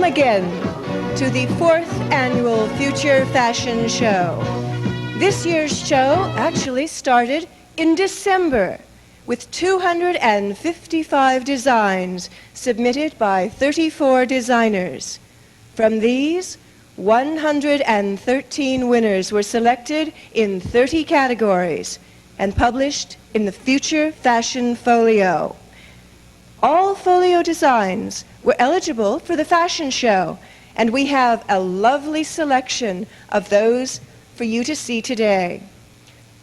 Welcome again to the 4th Annual Future Fashion Show. This year's show actually started in December with 255 designs submitted by 34 designers. From these, 113 winners were selected in 30 categories and published in the Future Fashion Folio. All folio designs were eligible for the fashion show, and we have a lovely selection of those for you to see today.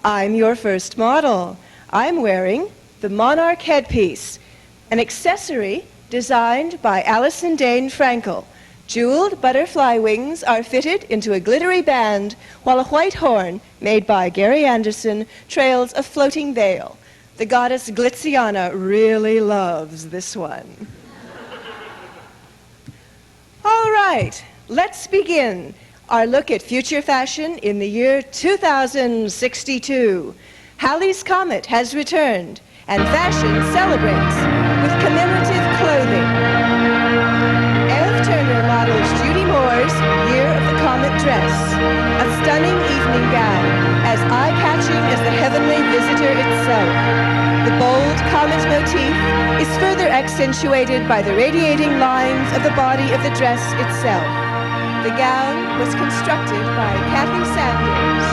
I'm your first model. I'm wearing the Monarch headpiece, an accessory designed by Alison Dane Frankel. Jeweled butterfly wings are fitted into a glittery band, while a white horn, made by Gary Anderson, trails a floating veil. The goddess Glitziana really loves this one. All right, let's begin our look at future fashion in the year 2062. Halley's Comet has returned, and fashion celebrates with commemorative clothing. Ev Turner models Judy Moore's Year of the Comet dress, a stunning evening gown, as eye-catching as the heavenly visitor itself. The bold comet motif is further accentuated by the radiating lines of the body of the dress itself. The gown was constructed by Kathy Sanders.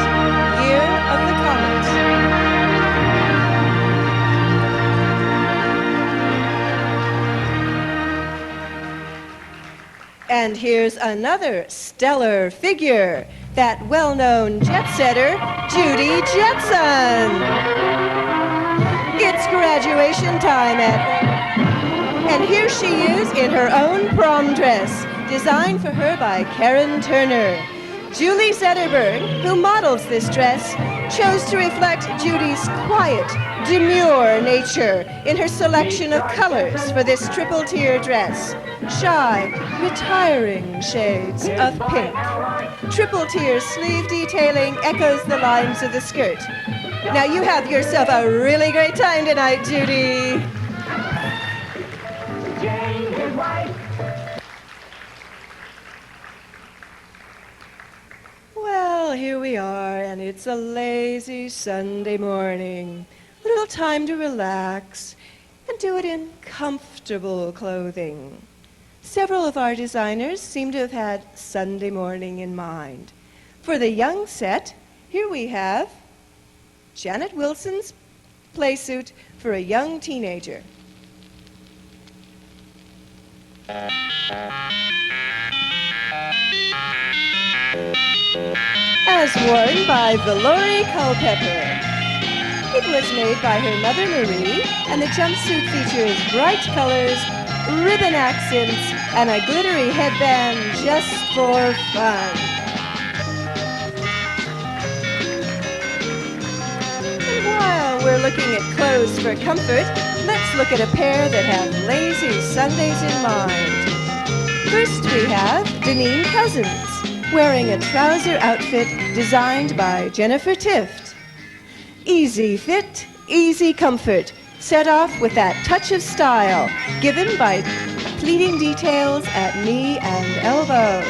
Year of the Comet. And here's another stellar figure, that well-known jet-setter, Judy Jetson. It's graduation time and here she is in her own prom dress, designed for her by Karen Turner. Julie Zetterberg, who models this dress, chose to reflect Judy's quiet, demure nature in her selection of colors for this triple-tier dress. Shy, retiring shades of pink. Triple-tier sleeve detailing echoes the lines of the skirt. Now you have yourself a really great time tonight, Judy. Jane, his wife. Well, here we are, and it's a lazy Sunday morning. A little time to relax and do it in comfortable clothing. Several of our designers seem to have had Sunday morning in mind. For the young set, here we have Janet Wilson's playsuit for a young teenager. As worn by Valorie Culpepper. It was made by her mother Marie, and the jumpsuit features bright colors, ribbon accents, and a glittery headband just for fun. And while we're looking at clothes for comfort, let's look at a pair that have lazy Sundays in mind. First we have Deneen Cousins, wearing a trouser outfit designed by Jennifer Tift. Easy fit, easy comfort, set off with that touch of style given by pleating details at knee and elbows.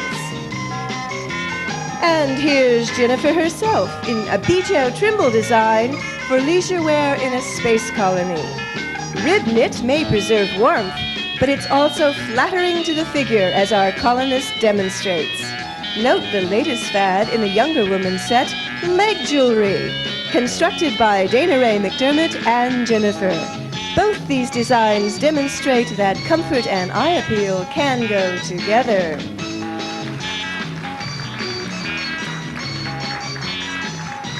And here's Jennifer herself in a Bejo Trimble design for leisure wear in a space colony. Rib knit may preserve warmth, but it's also flattering to the figure, as our colonist demonstrates. Note the latest fad in the younger woman's set, leg jewelry, constructed by Dana Ray McDermott and Jennifer. Both these designs demonstrate that comfort and eye appeal can go together.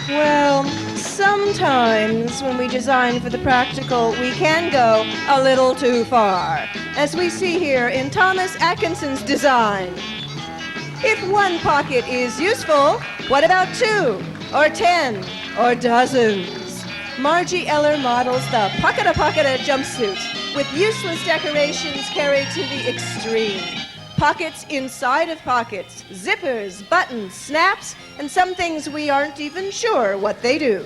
Well, sometimes when we design for the practical, we can go a little too far, as we see here in Thomas Atkinson's design. If one pocket is useful, what about 2 or 10 or dozens? Margie Eller models the pocket-a-pocket-a jumpsuit with useless decorations carried to the extreme. Pockets inside of pockets, zippers, buttons, snaps, and some things we aren't even sure what they do.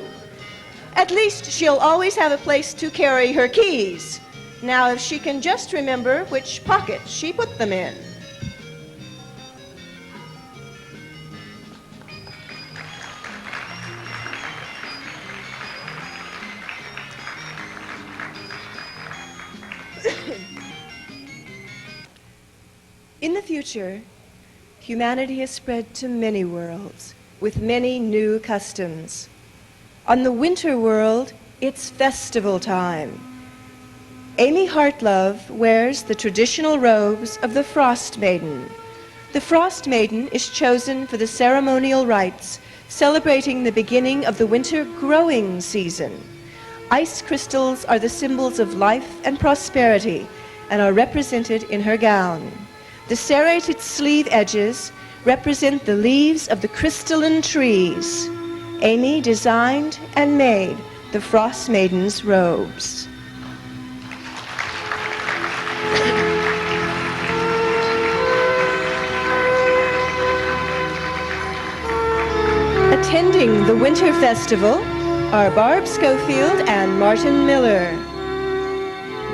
At least she'll always have a place to carry her keys. Now, if she can just remember which pocket she put them in. future, humanity has spread to many worlds with many new customs. On the winter world, it's festival time. Amy Hartlove wears the traditional robes of the Frost Maiden. The Frost Maiden is chosen for the ceremonial rites celebrating the beginning of the winter growing season. Ice crystals are the symbols of life and prosperity and are represented in her gown. The serrated sleeve edges represent the leaves of the crystalline trees. Amy designed and made the Frost Maiden's robes. Attending the Winter Festival are Barb Schofield and Martin Miller.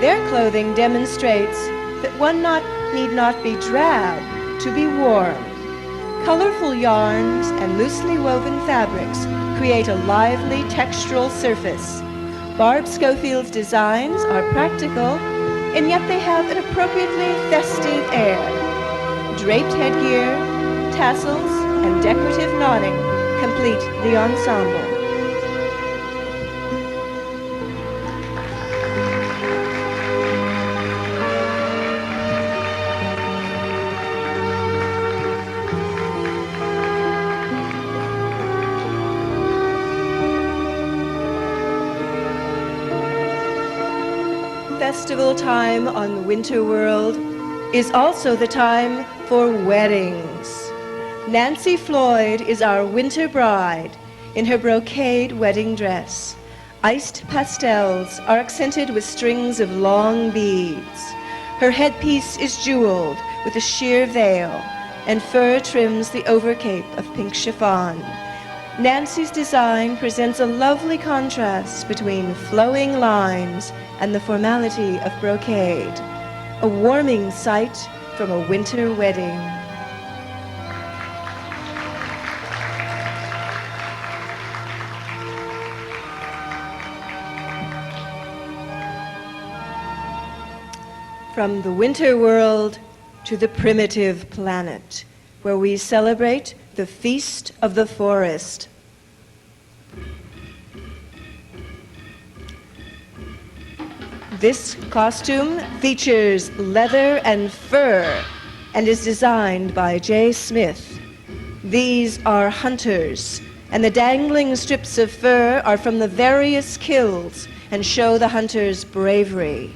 Their clothing demonstrates that one need not be drab to be warm. Colorful yarns and loosely woven fabrics create a lively textural surface. Barb Schofield's designs are practical, and yet they have an appropriately festive air. Draped headgear, tassels, and decorative knotting complete the ensemble. Festival time on the Winter World is also the time for weddings. Nancy Floyd is our winter bride in her brocade wedding dress. Iced pastels are accented with strings of long beads. Her headpiece is jeweled with a sheer veil, and fur trims the overcape of pink chiffon. Nancy's design presents a lovely contrast between flowing lines and the formality of brocade, a warming sight from a winter wedding. From the winter world to the primitive planet, where we celebrate the Feast of the Forest. This costume features leather and fur and is designed by J. Smith. These are hunters, and the dangling strips of fur are from the various kills and show the hunters' bravery.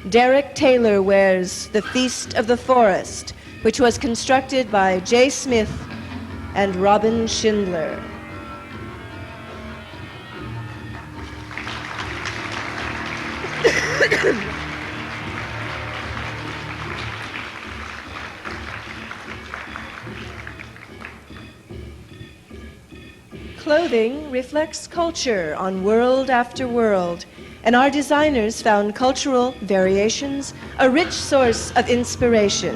Derek Taylor wears the Feast of the Forest, which was constructed by J. Smith and Robin Schindler. Clothing reflects culture on world after world, and our designers found cultural variations a rich source of inspiration.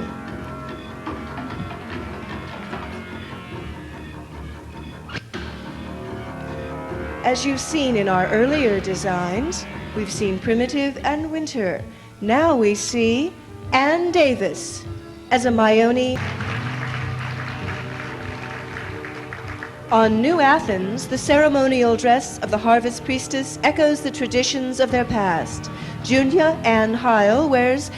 As you've seen in our earlier designs, we've seen primitive and winter. Now we see Ann Davis as a Maione. On New Athens, the ceremonial dress of the harvest priestess echoes the traditions of their past. Junia Ann Heil wears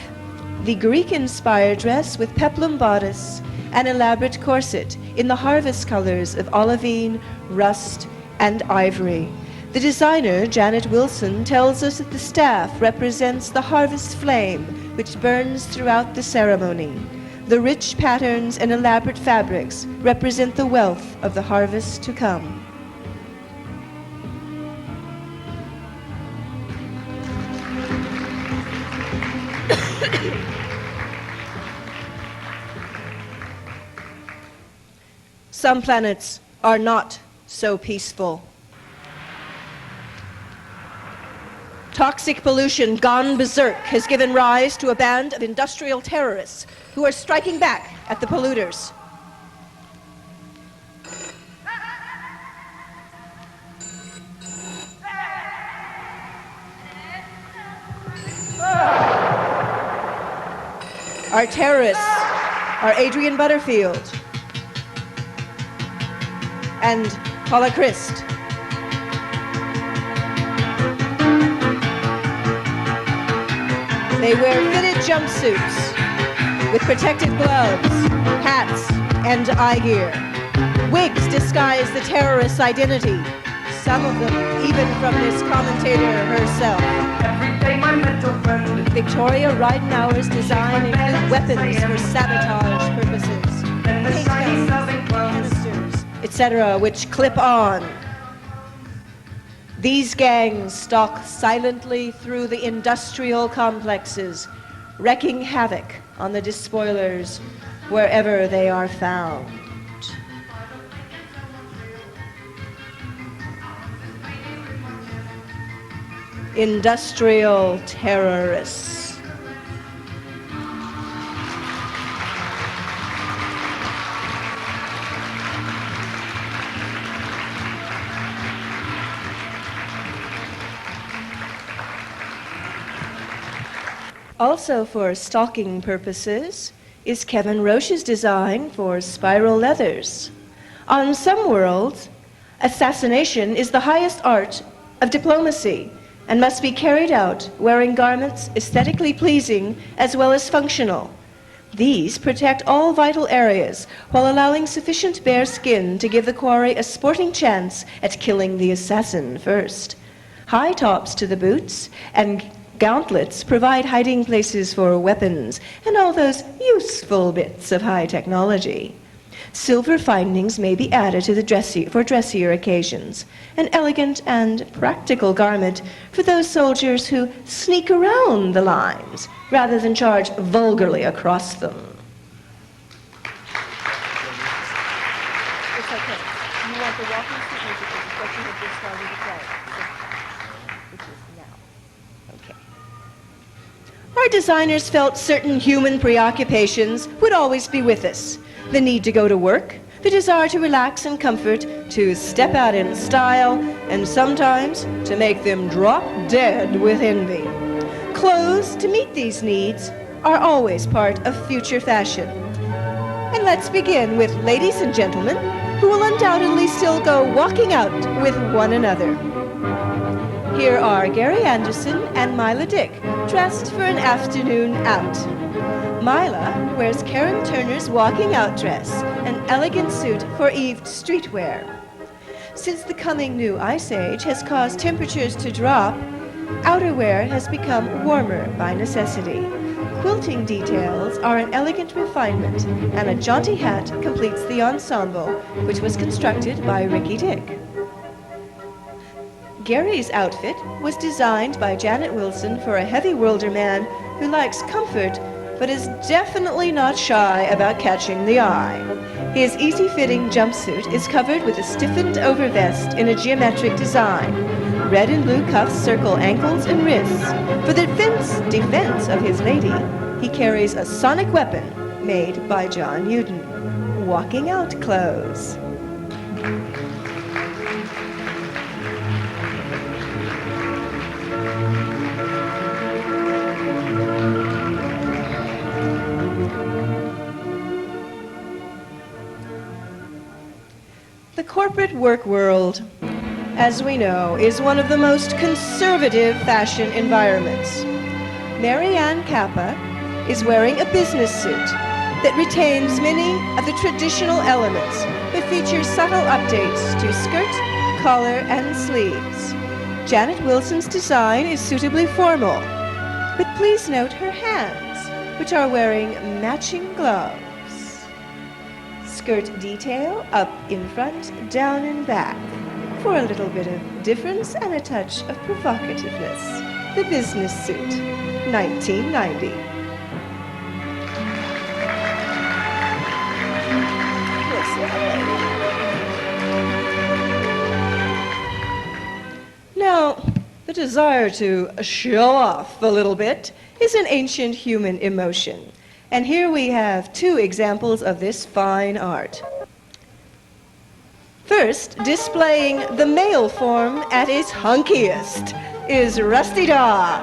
the Greek-inspired dress with peplum bodice and elaborate corset in the harvest colors of olivine, rust, and ivory. The designer, Janet Wilson, tells us that the staff represents the harvest flame, which burns throughout the ceremony. The rich patterns and elaborate fabrics represent the wealth of the harvest to come. Some planets are not so peaceful. Toxic pollution gone berserk has given rise to a band of industrial terrorists who are striking back at the polluters. Our terrorists are Adrian Butterfield and Paula Christ. They wear fitted jumpsuits with protective gloves, hats, and eye gear. Wigs disguise the terrorist's identity, some of them even from this commentator herself. Victoria Ridenhour's design include weapons for sabotage purposes, paint guns, canisters, etc., which clip on. These gangs stalk silently through the industrial complexes, wreaking havoc on the despoilers wherever they are found. Industrial terrorists. Also for stalking purposes is Kevin Roche's design for spiral leathers. On some worlds, assassination is the highest art of diplomacy and must be carried out wearing garments aesthetically pleasing as well as functional. These protect all vital areas while allowing sufficient bare skin to give the quarry a sporting chance at killing the assassin first. High tops to the boots and gauntlets provide hiding places for weapons and all those useful bits of high technology. Silver findings may be added to the for dressier occasions, an elegant and practical garment for those soldiers who sneak around the lines rather than charge vulgarly across them. It's okay. You want the walking stick music, which is what you have just started to play, which is now. Okay. Our designers felt certain human preoccupations would always be with us. The need to go to work, the desire to relax in comfort, to step out in style, and sometimes to make them drop dead with envy. Clothes to meet these needs are always part of future fashion. And let's begin with ladies and gentlemen who will undoubtedly still go walking out with one another. Here are Gary Anderson and Mila Dick, dressed for an afternoon out. Mila wears Karen Turner's walking out dress, an elegant suit for Eve streetwear. Since the coming new ice age has caused temperatures to drop, outerwear has become warmer by necessity. Quilting details are an elegant refinement, and a jaunty hat completes the ensemble, which was constructed by Ricky Dick. Gary's outfit was designed by Janet Wilson for a heavy worlder man who likes comfort but is definitely not shy about catching the eye. His easy-fitting jumpsuit is covered with a stiffened overvest in a geometric design. Red and blue cuffs circle ankles and wrists. For the defense of his lady, he carries a sonic weapon made by John Uden. Walking out clothes. The corporate work world, as we know, is one of the most conservative fashion environments. Marianne Kappa is wearing a business suit that retains many of the traditional elements but features subtle updates to skirt, collar, and sleeves. Janet Wilson's design is suitably formal, but please note her hands, which are wearing matching gloves. Skirt detail up in front, down in back, for a little bit of difference and a touch of provocativeness. The business suit, 1990. Now, the desire to show off a little bit is an ancient human emotion. And here we have two examples of this fine art. First, displaying the male form at its hunkiest is Rusty Daw,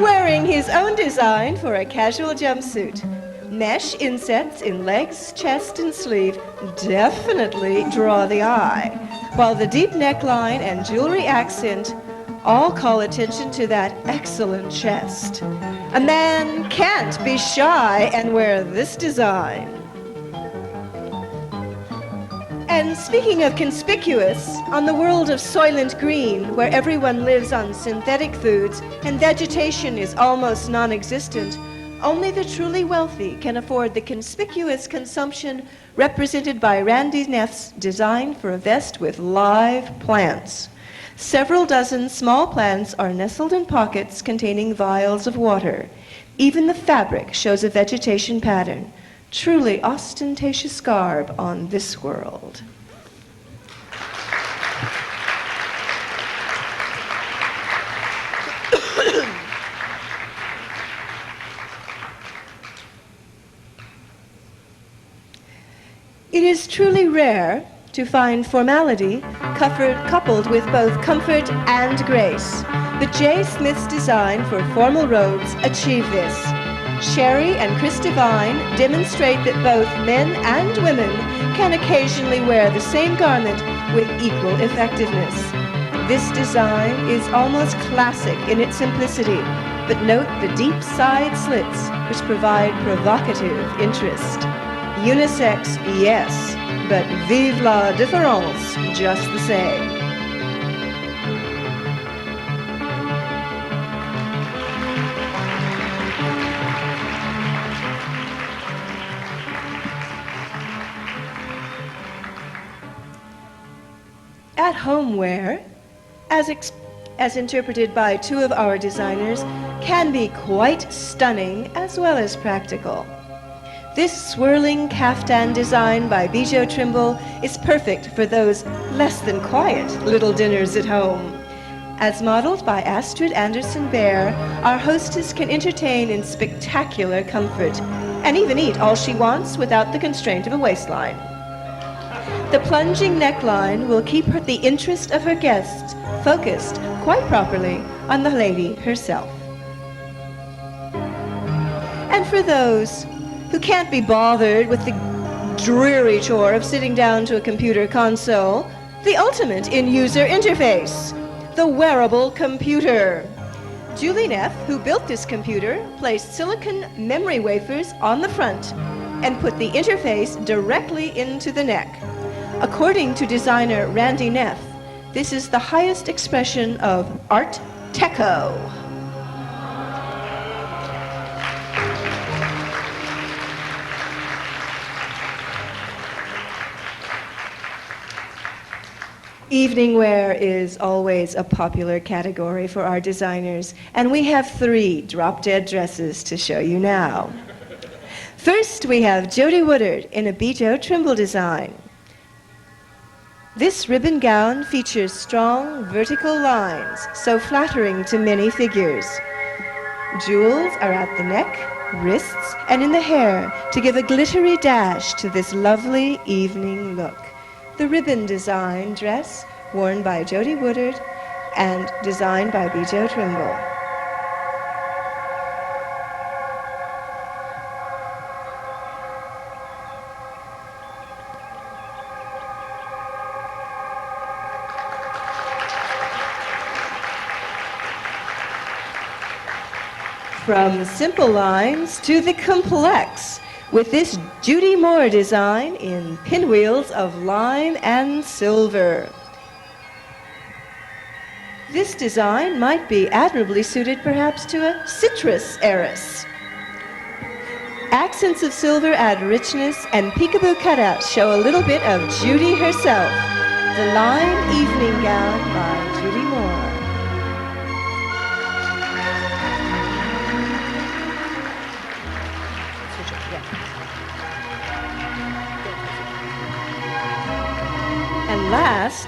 wearing his own design for a casual jumpsuit. Mesh insets in legs, chest, and sleeve definitely draw the eye, while the deep neckline and jewelry accent all call attention to that excellent chest. A man can't be shy and wear this design. And speaking of conspicuous, on the world of Soylent Green, where everyone lives on synthetic foods and vegetation is almost non-existent, only the truly wealthy can afford the conspicuous consumption represented by Randy Neff's design for a vest with live plants. Several dozen small plants are nestled in pockets containing vials of water. Even the fabric shows a vegetation pattern. Truly ostentatious garb on this world. It is truly rare to find formality coupled with both comfort and grace. But J. Smith's design for formal robes achieve this. Sherry and Chris Devine demonstrate that both men and women can occasionally wear the same garment with equal effectiveness. This design is almost classic in its simplicity, but note the deep side slits which provide provocative interest. Unisex, yes, but vive la différence just the same. At-home wear, as interpreted by two of our designers, can be quite stunning as well as practical. This swirling caftan design by Bijou Trimble is perfect for those less than quiet little dinners at home. As modeled by Astrid Anderson Bear, our hostess can entertain in spectacular comfort and even eat all she wants without the constraint of a waistline. The plunging neckline will keep the interest of her guests focused quite properly on the lady herself. And for those who can't be bothered with the dreary chore of sitting down to a computer console, the ultimate in user interface, the wearable computer. Julie Neff, who built this computer, placed silicon memory wafers on the front and put the interface directly into the neck. According to designer Randy Neff, this is the highest expression of Art Deco. Evening wear is always a popular category for our designers, and we have 3 drop-dead dresses to show you now. First, we have Jody Woodard in a Bijou Trimble design. This ribbon gown features strong vertical lines, so flattering to many figures. Jewels are at the neck, wrists, and in the hair to give a glittery dash to this lovely evening look. The ribbon design dress worn by Jody Woodard and designed by Bijou Trimble. From simple lines to the complex, with this Judy Moore design in pinwheels of lime and silver. This design might be admirably suited perhaps to a citrus heiress. Accents of silver add richness, and peekaboo cutouts show a little bit of Judy herself. The Lime Evening Gown by Judy Moore. And last,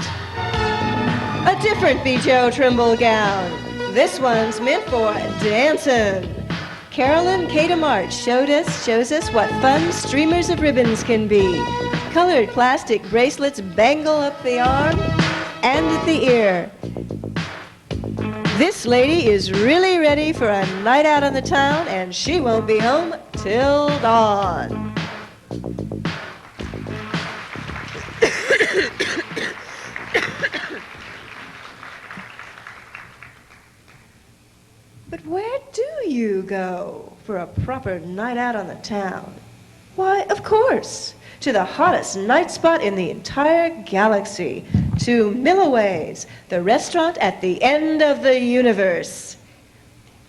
a different Bijou Trimble gown. This one's meant for dancing. Carolyn Kata March shows us what fun streamers of ribbons can be. Colored plastic bracelets bangle up the arm and at the ear. This lady is really ready for a night out on the town, and she won't be home till dawn. But where do you go for a proper night out on the town? Why, of course, to the hottest night spot in the entire galaxy, to Milloway's, the restaurant at the end of the universe.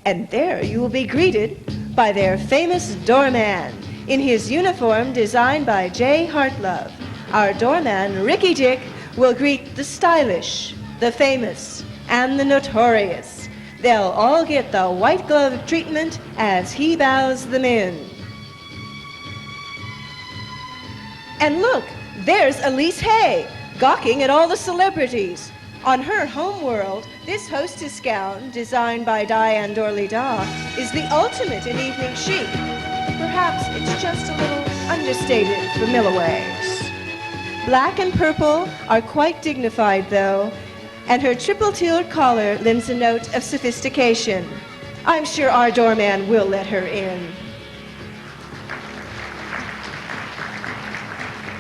And there you will be greeted by their famous doorman, in his uniform designed by Jay Hartlove. Our doorman, Ricky Dick, will greet the stylish, the famous, and the notorious. They'll all get the white glove treatment as he bows them in. And look, there's Elise Hay, gawking at all the celebrities. On her homeworld, this hostess gown, designed by Diane Dorley-Daw, is the ultimate in evening chic. Perhaps it's just a little understated for Milloway's. Black and purple are quite dignified, though, and her triple-tiered collar lends a note of sophistication. I'm sure our doorman will let her in.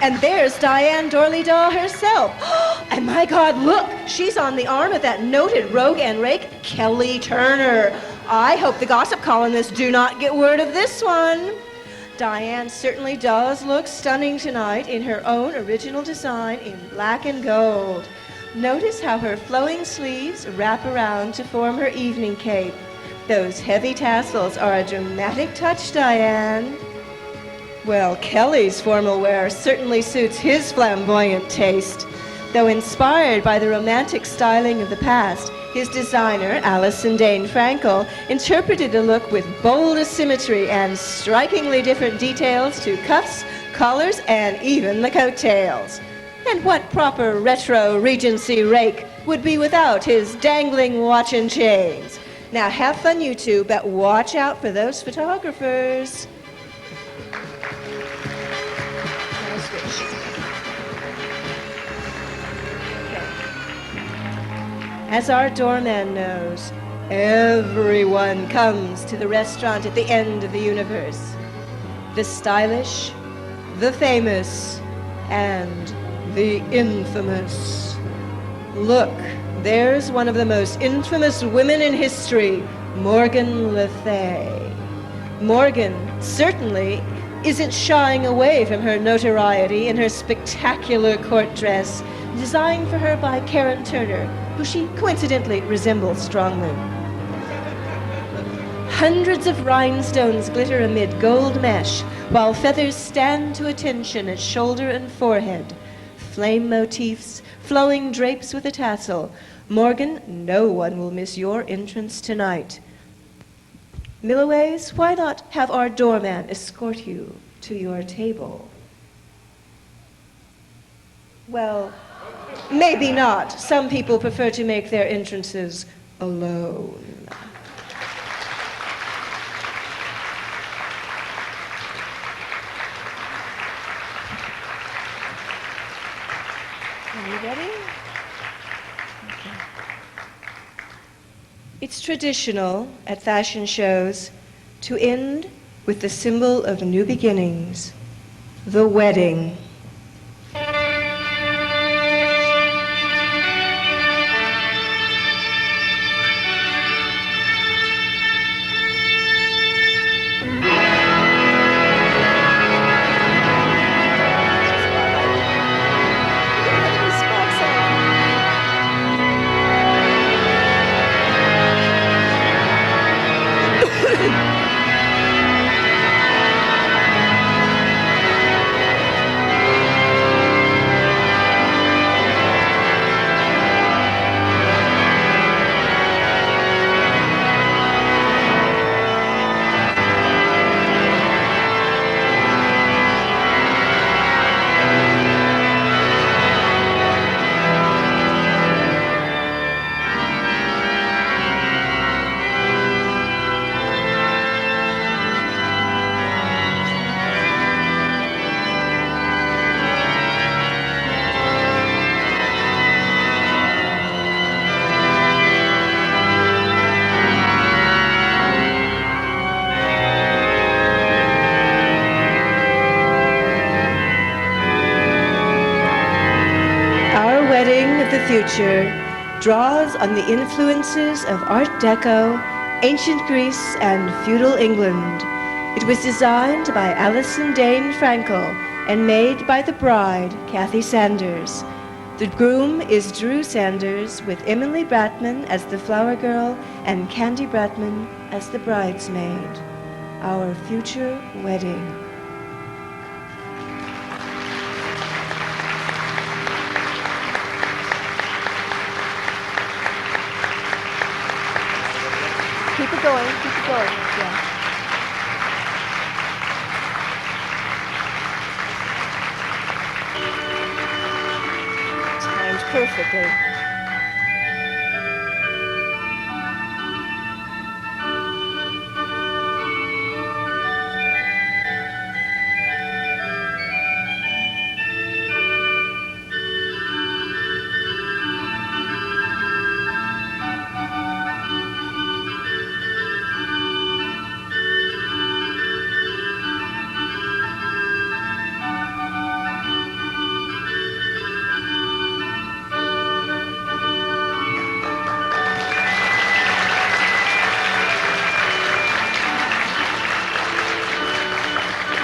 And there's Diane Dorley-Daw herself. And my God, look, she's on the arm of that noted rogue and rake, Kelly Turner. I hope the gossip columnists do not get word of this one. Diane certainly does look stunning tonight in her own original design in black and gold. Notice how her flowing sleeves wrap around to form her evening cape. Those heavy tassels are a dramatic touch, Diane. Well, Kelly's formal wear certainly suits his flamboyant taste. Though inspired by the romantic styling of the past, his designer, Alison Dane Frankel, interpreted the look with bold asymmetry and strikingly different details to cuffs, collars, and even the coattails. And what proper retro Regency rake would be without his dangling watch and chains? Now have fun, you two, but watch out for those photographers. As our doorman knows, everyone comes to the restaurant at the end of the universe. The stylish, the famous, and the infamous. Look, there's one of the most infamous women in history, Morgan Le Fay. Morgan certainly isn't shying away from her notoriety in her spectacular court dress, designed for her by Karen Turner, who she coincidentally resembles strongly. Hundreds of rhinestones glitter amid gold mesh, while feathers stand to attention at shoulder and forehead. Flame motifs, flowing drapes with a tassel. Morgan, no one will miss your entrance tonight. Milloway's, why not have our doorman escort you to your table? Well, maybe not. Some people prefer to make their entrances alone. Are you ready? Okay. It's traditional at fashion shows to end with the symbol of new beginnings, the wedding. the future draws on the influences of Art Deco, ancient Greece, and feudal England. It was designed by Alison Dane Frankel and made by the bride, Kathy Sanders. The groom is Drew Sanders, with Emily Bratman as the flower girl and Candy Bratman as the bridesmaid. Our future wedding. Keep it going, yeah. Timed perfectly.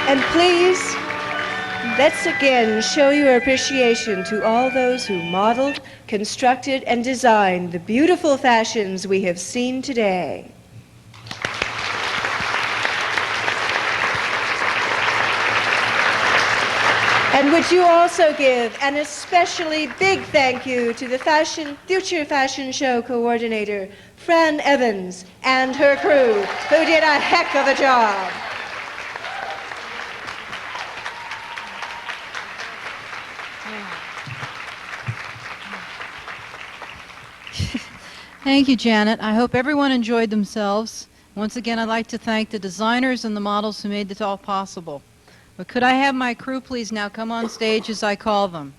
And please, let's again show your appreciation to all those who modeled, constructed, and designed the beautiful fashions we have seen today. And would you also give an especially big thank you to the Future Fashion Show coordinator, Fran Evans, and her crew, who did a heck of a job. Thank you, Janet. I hope everyone enjoyed themselves. Once again, I'd like to thank the designers and the models who made this all possible. But could I have my crew please now come on stage as I call them?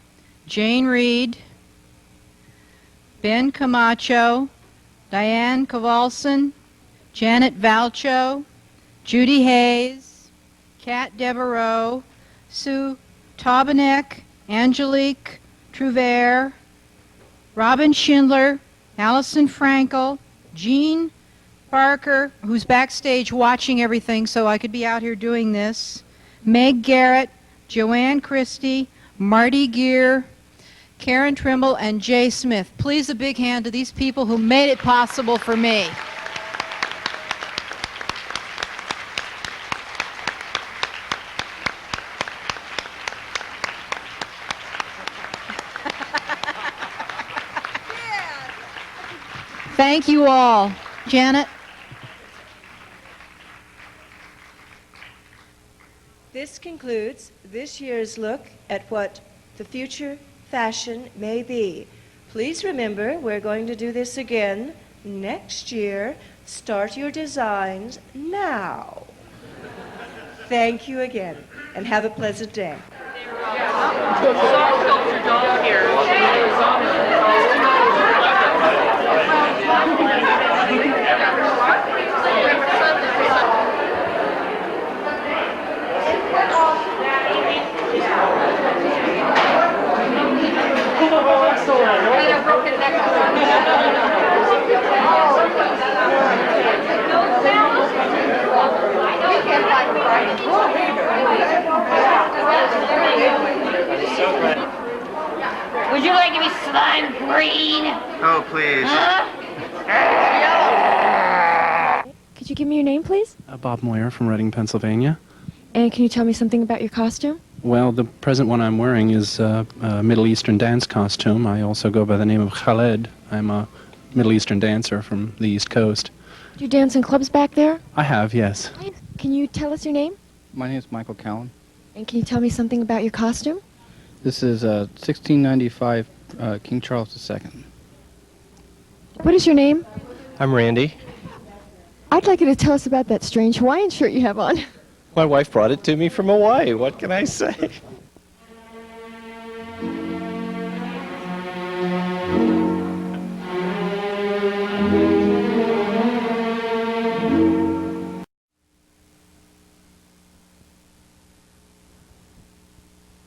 Jane Reed, Ben Camacho, Diane Kowalson, Janet Valcho, Judy Hayes, Kat Devereaux, Sue Tobanek, Angelique Trouvert, Robin Schindler, Alison Frankel, Jean Barker, who's backstage watching everything so I could be out here doing this, Meg Garrett, Joanne Christie, Marty Gear, Karen Trimble, and Jay Smith. Please a big hand to these people who made it possible for me. Thank you all. Janet? This concludes this year's look at what the future fashion may be. Please remember, we're going to do this again next year. Start your designs now. Thank you again, and have a pleasant day. Would you like to be slime green? Oh, please. Huh? Could you give me your name, please? Bob Moyer from Reading, Pennsylvania. And can you tell me something about your costume? Well, the present one I'm wearing is a Middle Eastern dance costume. I also go by the name of Khaled. I'm a Middle Eastern dancer from the East Coast. Do you dance in clubs back there? I have, yes. Can you tell us your name? My name is Michael Cowan. And can you tell me something about your costume? This is 1695 King Charles II. What is your name? I'm Randy. I'd like you to tell us about that strange Hawaiian shirt you have on. My wife brought it to me from Hawaii. What can I say?